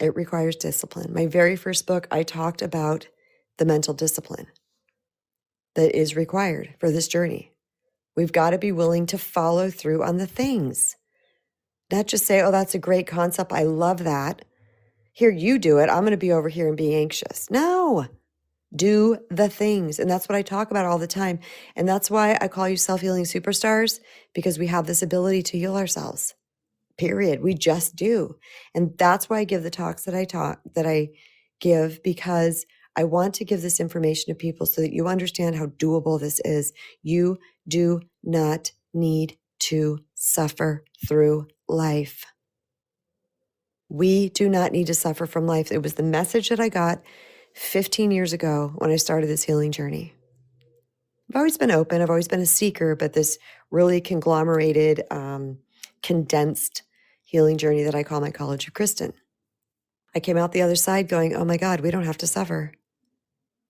It requires discipline. My very first book, I talked about the mental discipline that is required for this journey. We've got to be willing to follow through on the things. Not just say, oh, that's a great concept. I love that. Here, you do it. I'm going to be over here and be anxious. No, do the things. And that's what I talk about all the time. And that's why I call you self-healing superstars, because we have this ability to heal ourselves. Period. We just do. And that's why I give the talks that I give because I want to give this information to people so that you understand how doable this is. You do not need to suffer through life. We do not need to suffer from life. It was the message that I got 15 years ago when I started this healing journey. I've always been open. I've always been a seeker, but this really conglomerated, condensed healing journey that I call my College of Kristen. I came out the other side going, oh my God, we don't have to suffer.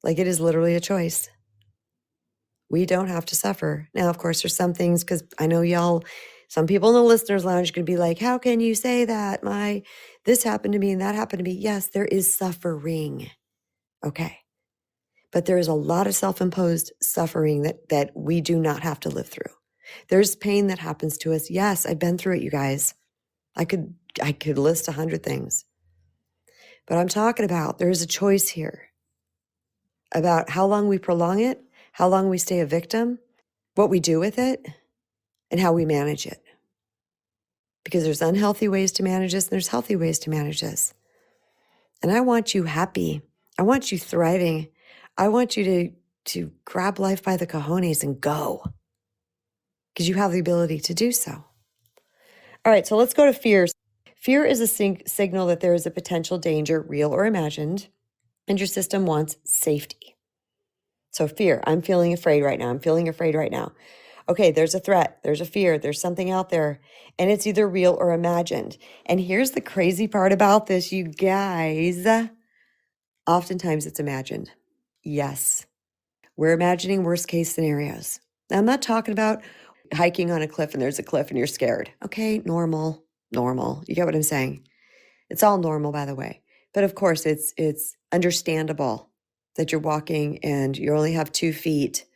Like, it is literally a choice. We don't have to suffer. Now, of course, there's some things, because I know y'all, some people in the listeners lounge are going to be like, how can you say that? This happened to me and that happened to me. Yes, there is suffering. Okay. But there is a lot of self-imposed suffering that we do not have to live through. There's pain that happens to us. Yes, I've been through it, you guys. I could list 100 things. But I'm talking about there is a choice here about how long we prolong it, how long we stay a victim, what we do with it, and how we manage it. Because there's unhealthy ways to manage this, and there's healthy ways to manage this. And I want you happy. I want you thriving. I want you to grab life by the cojones and go. Because you have the ability to do so. All right, so let's go to fear. Fear is a signal that there is a potential danger, real or imagined, and your system wants safety. So fear, I'm feeling afraid right now. I'm feeling afraid right now. Okay, there's a threat, there's a fear, there's something out there, and it's either real or imagined. And here's the crazy part about this, you guys. Oftentimes it's imagined. Yes, we're imagining worst case scenarios. Now, I'm not talking about hiking on a cliff and there's a cliff and you're scared. Okay, normal. You get what I'm saying? It's all normal, by the way. But of course, it's understandable that you're walking and you only have 2 feet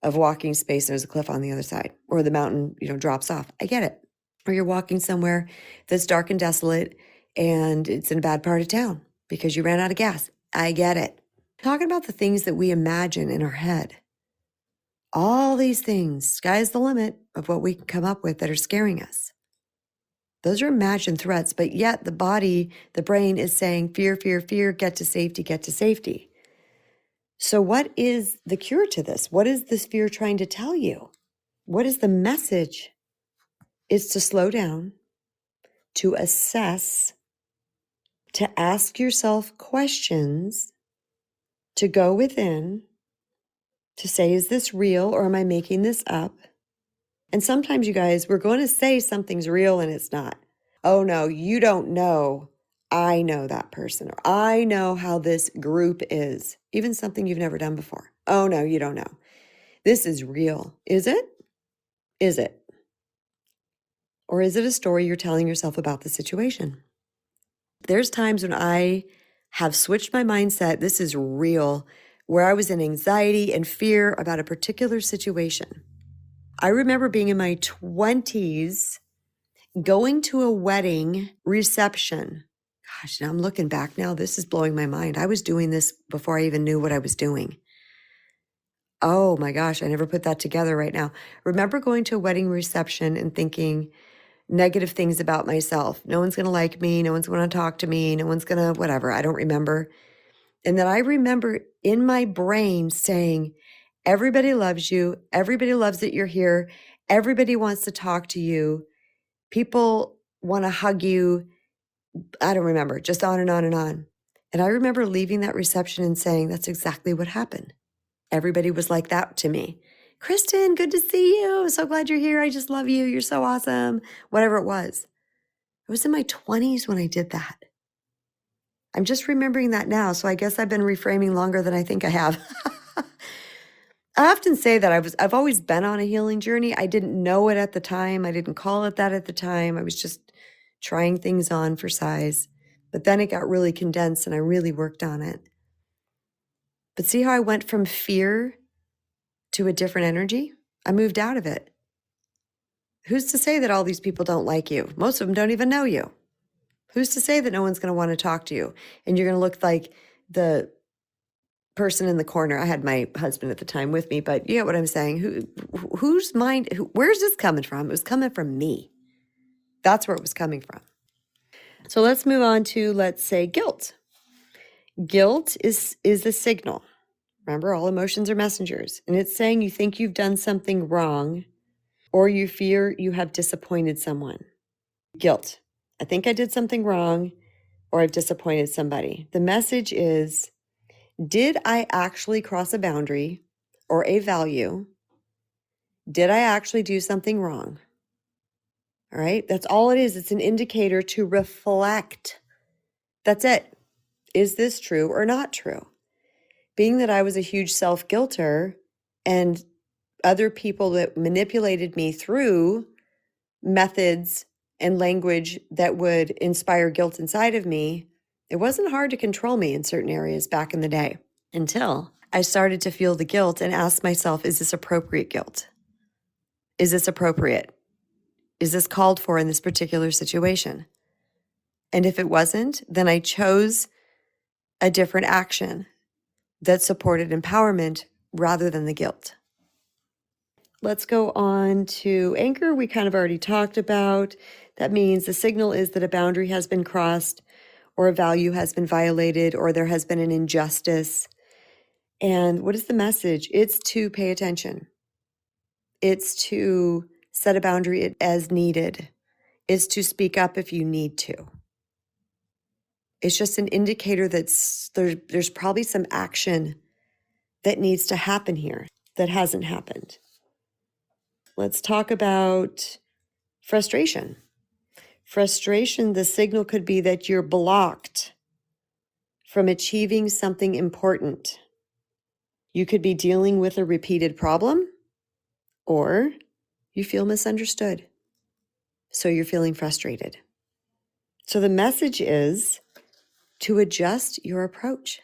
of walking space. There's a cliff on the other side, or the mountain, drops off. I get it. Or you're walking somewhere that's dark and desolate and it's in a bad part of town because you ran out of gas. I get it. Talking about the things that we imagine in our head. All these things, sky's the limit of what we can come up with that are scaring us. Those are imagined threats, but yet the body, the brain is saying, fear, fear, fear, get to safety, get to safety. So what is the cure to this? What is this fear trying to tell you? What is the message? It's to slow down, to assess, to ask yourself questions, to go within, to say, is this real or am I making this up? And sometimes, you guys, we're going to say something's real and it's not. Oh, no, you don't know. I know that person, or I know how this group is, even something you've never done before. Oh, no, you don't know. This is real. Is it? Is it? Or is it a story you're telling yourself about the situation? There's times when I have switched my mindset, this is real, where I was in anxiety and fear about a particular situation. I remember being in my 20s, going to a wedding reception. Gosh, now I'm looking back now, this is blowing my mind. I was doing this before I even knew what I was doing. Oh my gosh, I never put that together right now. Remember going to a wedding reception and thinking negative things about myself. No one's going to like me. No one's going to talk to me. No one's going to whatever. I don't remember. And then I remember in my brain saying, everybody loves you. Everybody loves that you're here. Everybody wants to talk to you. People want to hug you. I don't remember, just on and on and on. And I remember leaving that reception and saying, that's exactly what happened. Everybody was like that to me. Kristen, good to see you. So glad you're here. I just love you. You're so awesome. Whatever it was. I was in my 20s when I did that. I'm just remembering that now. So I guess I've been reframing longer than I think I have. I often say that I've always been on a healing journey. I didn't know it at the time. I didn't call it that at the time. I was just trying things on for size. But then it got really condensed and I really worked on it. But see how I went from fear to a different energy? I moved out of it. Who's to say that all these people don't like you? Most of them don't even know you. Who's to say that no one's going to want to talk to you and you're going to look like the person in the corner? I had my husband at the time with me, but you get what I'm saying. Whose mind, where's this coming from? It was coming from me. That's where it was coming from. So let's move on to, let's say, guilt. Guilt is the signal. Remember, all emotions are messengers. And it's saying you think you've done something wrong or you fear you have disappointed someone. Guilt. I think I did something wrong or I've disappointed somebody. The message is, did I actually cross a boundary or a value? Did I actually do something wrong? All right. That's all it is. It's an indicator to reflect. That's it. Is this true or not true? Being that I was a huge self-guilter and other people that manipulated me through methods and language that would inspire guilt inside of me, it wasn't hard to control me in certain areas back in the day until I started to feel the guilt and ask myself, is this appropriate guilt? Is this appropriate? Is this called for in this particular situation? And if it wasn't, then I chose a different action that supported empowerment rather than the guilt. Let's go on to anger. We kind of already talked about. That means the signal is that a boundary has been crossed or a value has been violated or there has been an injustice. And what is the message? It's to pay attention. It's to set a boundary as needed. It's to speak up if you need to. It's just an indicator that there's probably some action that needs to happen here that hasn't happened. Let's talk about frustration. Frustration, the signal could be that you're blocked from achieving something important. You could be dealing with a repeated problem, or you feel misunderstood. So you're feeling frustrated. So the message is to adjust your approach,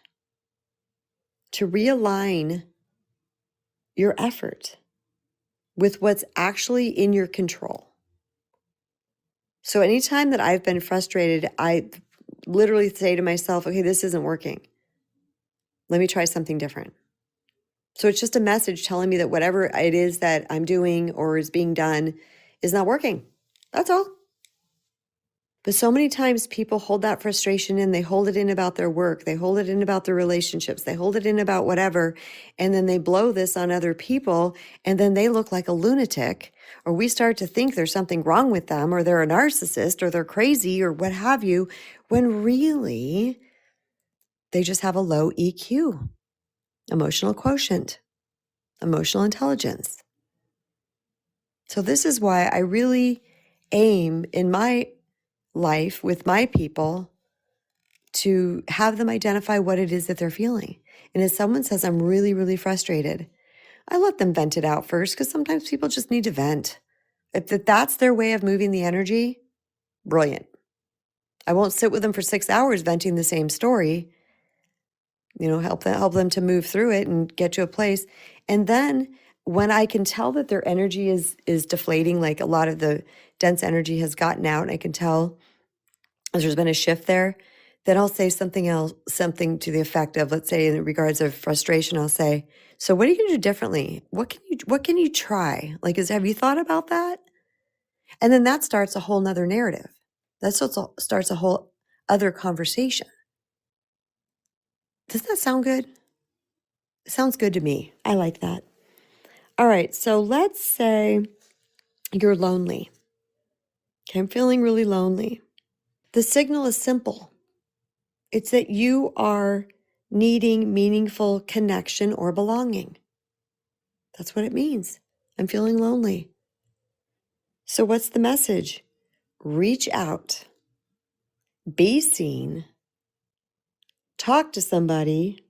to realign your effort with what's actually in your control. So anytime that I've been frustrated, I literally say to myself, okay, this isn't working. Let me try something different. So it's just a message telling me that whatever it is that I'm doing or is being done is not working. That's all. But so many times people hold that frustration in, they hold it in about their work, they hold it in about their relationships, they hold it in about whatever, and then they blow this on other people, and then they look like a lunatic, or we start to think there's something wrong with them, or they're a narcissist, or they're crazy, or what have you, when really they just have a low EQ, emotional quotient, emotional intelligence. So this is why I really aim in my life with my people to have them identify what it is that they're feeling. And if someone says, I'm really, really frustrated, I let them vent it out first, because sometimes people just need to vent. If that's their way of moving the energy, brilliant. I won't sit with them for 6 hours venting the same story. Help them to move through it and get to a place. And then when I can tell that their energy is deflating, like a lot of the dense energy has gotten out, and I can tell there's been a shift there, then I'll say something else, something to the effect of, let's say in regards of frustration, I'll say, so what are you going to do differently? What can you try? Have you thought about that? And then that starts a whole nother narrative. That starts a whole other conversation. Doesn't that sound good? It sounds good to me. I like that. All right. So let's say you're lonely. Okay. I'm feeling really lonely. The signal is simple. It's that you are needing meaningful connection or belonging. That's what it means. I'm feeling lonely. So what's the message? Reach out, be seen, talk to somebody.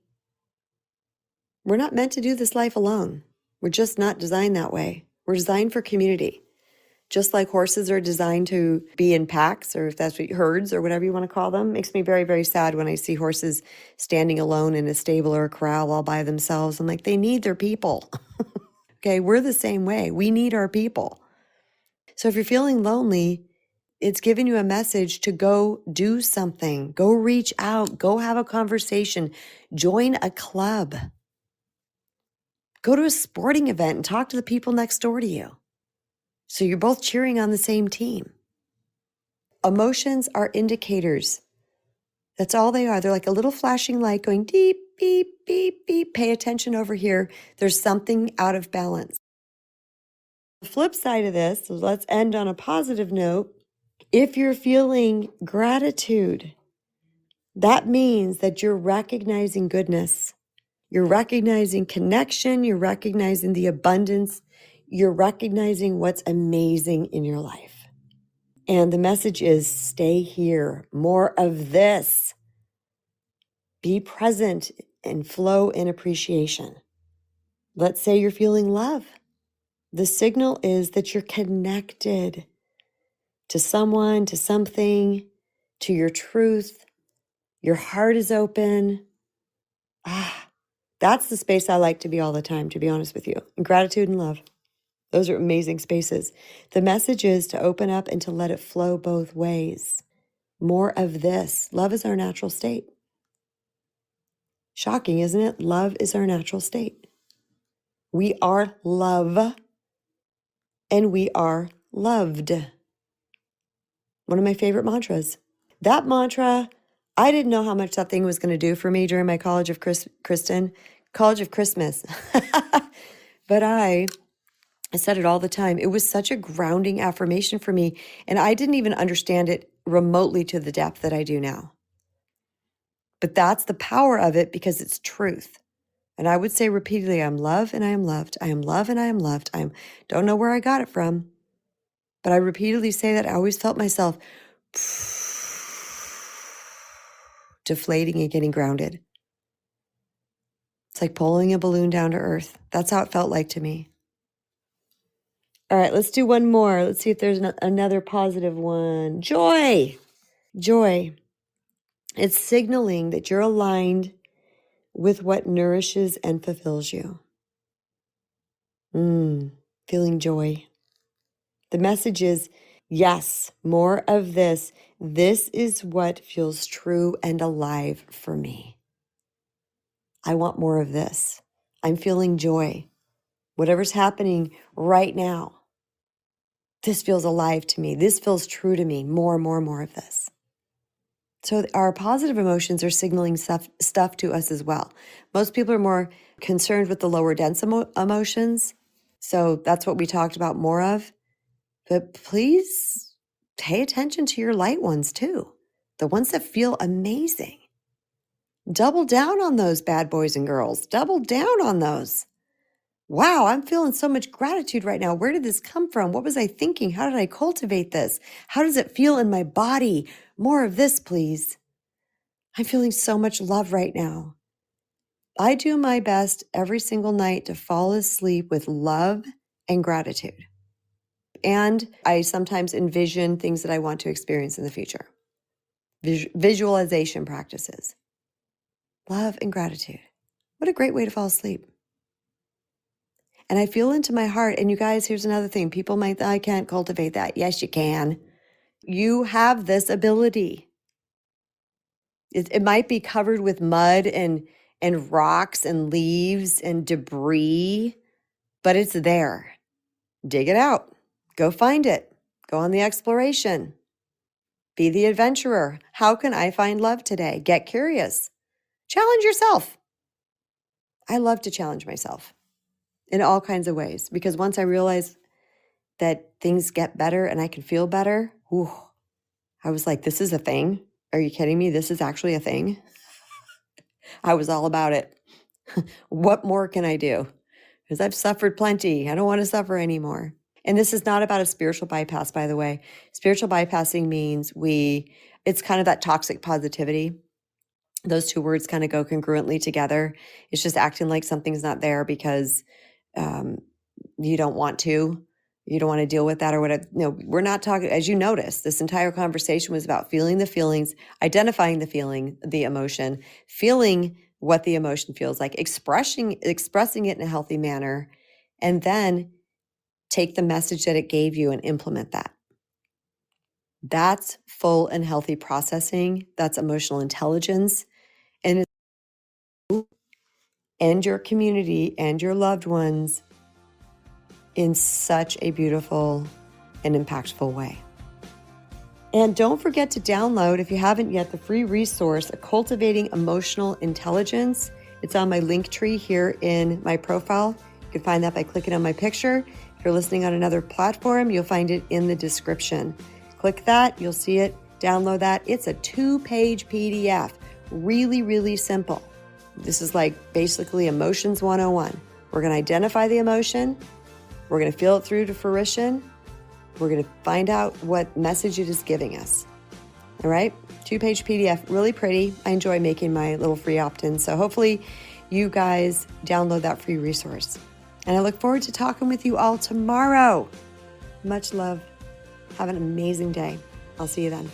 We're not meant to do this life alone. We're just not designed that way. We're designed for community. Just like horses are designed to be in packs, or if that's what herds or whatever you want to call them. Makes me very, very sad when I see horses standing alone in a stable or a corral all by themselves. I'm like, they need their people. Okay, we're the same way. We need our people. So if you're feeling lonely, it's giving you a message to go do something. Go reach out. Go have a conversation. Join a club. Go to a sporting event and talk to the people next door to you. So you're both cheering on the same team. Emotions are indicators That's all they are. They're like a little flashing light going beep, beep, beep, beep. Pay attention over here. There's something out of balance. The flip side of this, so let's end on a positive note. If you're feeling gratitude, that means that you're recognizing goodness. You're recognizing connection. You're recognizing the abundance. You're recognizing what's amazing in your life. And the message is stay here. More of this. Be present and flow in appreciation. Let's say you're feeling love. The signal is that you're connected to someone, to something, to your truth. Your heart is open. That's the space I like to be all the time, to be honest with you. And gratitude and love. Those are amazing spaces. The message is to open up and to let it flow both ways. More of this. Love is our natural state. Shocking, isn't it? Love is our natural state. We are love and we are loved. One of my favorite mantras. That mantra, I didn't know how much that thing was going to do for me during my College of College of Christmas. But I said it all the time. It was such a grounding affirmation for me. And I didn't even understand it remotely to the depth that I do now. But that's the power of it because it's truth. And I would say repeatedly, I'm love and I am loved. I am love and I am loved. Don't know where I got it from. But I repeatedly say that. I always felt myself deflating and getting grounded. It's like pulling a balloon down to earth. That's how it felt like to me. All right, let's do one more. Let's see if there's another positive one. Joy. Joy. It's signaling that you're aligned with what nourishes and fulfills you. Feeling joy. The message is, yes, more of this. This is what feels true and alive for me. I want more of this. I'm feeling joy. Whatever's happening right now, this feels alive to me. This feels true to me. More of this. So our positive emotions are signaling stuff to us as well. Most people are more concerned with the lower dense emotions. So that's what we talked about more of. But please pay attention to your light ones too. The ones that feel amazing. Double down on those bad boys and girls. Double down on those. Wow, I'm feeling so much gratitude right now. Where did this come from? What was I thinking? How did I cultivate this? How does it feel in my body? More of this, please. I'm feeling so much love right now. I do my best every single night to fall asleep with love and gratitude. And I sometimes envision things that I want to experience in the future. Visualization practices. Love and gratitude. What a great way to fall asleep. And I feel into my heart. And you guys, here's another thing. People might think, I can't cultivate that. Yes, you can. You have this ability. It might be covered with mud and rocks and leaves and debris, but it's there. Dig it out. Go find it. Go on the exploration. Be the adventurer. How can I find love today? Get curious. Challenge yourself. I love to challenge myself in all kinds of ways because once I realize that things get better and I can feel better, I was like, this is a thing. Are you kidding me? This is actually a thing. I was all about it. What more can I do? Because I've suffered plenty. I don't want to suffer anymore. And this is not about a spiritual bypass, by the way. Spiritual bypassing means it's kind of that toxic positivity. Those two words kind of go congruently together. It's just acting like something's not there because you don't want to. You don't want to deal with that or whatever. No, we're not talking, as you notice, this entire conversation was about feeling the feelings, identifying the feeling, the emotion, feeling what the emotion feels like, expressing it in a healthy manner, and then take the message that it gave you and implement that. That's full and healthy processing. That's emotional intelligence. And your community and your loved ones in such a beautiful and impactful way. And don't forget to download, if you haven't yet, the free resource, Cultivating Emotional Intelligence. It's on my link tree here in my profile. You can find that by clicking on my picture. If you're listening on another platform, you'll find it in the description. Click that, you'll see it, download that. It's a 2-page PDF, really, really simple. This is like basically Emotions 101. We're going to identify the emotion. We're going to feel it through to fruition. We're going to find out what message it is giving us. All right? 2-page PDF, really pretty. I enjoy making my little free opt-in. So hopefully you guys download that free resource. And I look forward to talking with you all tomorrow. Much love. Have an amazing day. I'll see you then.